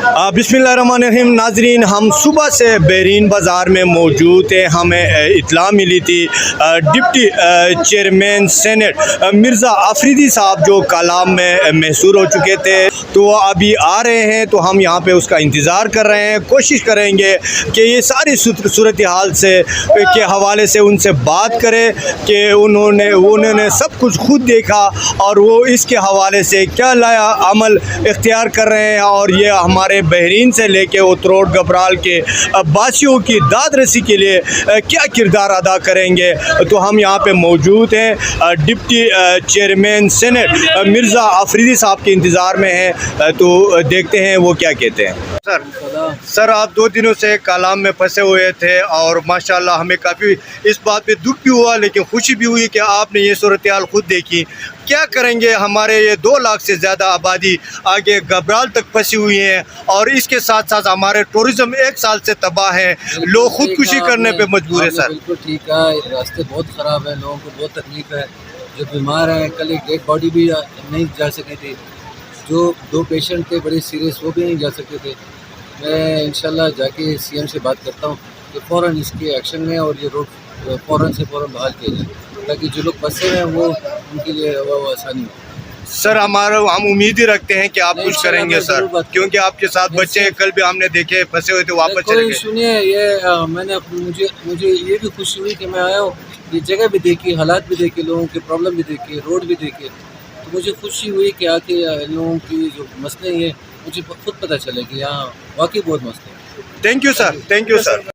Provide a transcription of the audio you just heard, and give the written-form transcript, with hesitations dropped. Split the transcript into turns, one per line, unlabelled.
बिस्मिल्लाहिर्रहमानिर्रहीम। नाजरीन, हम सुबह से बहरीन बाज़ार में मौजूद हैं। हमें इत्तला मिली थी deputy chairman senate Mirza Afridi साहब जो कलाम में महसूर हो चुके थे, तो वो अभी आ रहे हैं। तो हम यहाँ पे उसका इंतज़ार कर रहे हैं, कोशिश करेंगे कि ये सारी सूरत हाल से के हवाले से उनसे बात करें कि उन्होंने सब कुछ खुद देखा और वो इसके हवाले से क्या लाया अमल इख्तियार कर रहे हैं, और ये हमारे बहरीन से लेके उतरोड गबराल के बासियों की दाद रसी के लिए क्या किरदार अदा करेंगे। तो हम यहाँ पे मौजूद हैं, deputy chairman senate Mirza Afridi साहब के इंतज़ार में हैं। तो देखते हैं वो क्या कहते हैं। सर, आप 2 दिनों से कलाम में फंसे हुए थे और माशाल्लाह हमें काफ़ी इस बात पे दुख भी हुआ, लेकिन खुशी भी हुई कि आपने ये सूरत हाल खुद देखी। क्या करेंगे? हमारे ये 2 लाख से ज़्यादा आबादी आगे गबराल तक फंसी हुई है, और इसके साथ साथ हमारे टूरिज़्म 1 साल से तबाह है, लोग खुदकुशी करने पे मजबूर है। सर
बिल्कुल ठीक है, रास्ते बहुत ख़राब है, लोगों को बहुत तकलीफ है। जो बीमार हैं, कल एक डेड बॉडी भी नहीं जा सकी थी, जो 2 पेशेंट थे बड़े सीरियस, वो भी नहीं जा सके थे। मैं इंशाल्लाह जाके सीएम से बात करता हूँ कि फ़ौरन इसके एक्शन में और ये रोड फ़ौरन बहाल किया जाए, ताकि जो लोग फंसे हैं वो उनके लिए वो आसानी हो।
सर, हम उम्मीद ही रखते हैं कि आप कुछ करेंगे सर, क्योंकि आपके साथ बच्चे कल भी हमने देखे फंसे हुए थे, वापस चले गए।
सुनिए, ये मैंने मुझे ये भी खुशी हुई कि मैं आया हूँ, ये जगह भी देखी, हालात भी देखे, लोगों के प्रॉब्लम भी देखे, रोड भी देखे। तो मुझे खुशी हुई कि आके लोगों की जो मसले हैं मुझे खुद पता चले कि यहाँ वाकई बहुत मसले हैं।
Thank you sir, thank you sir.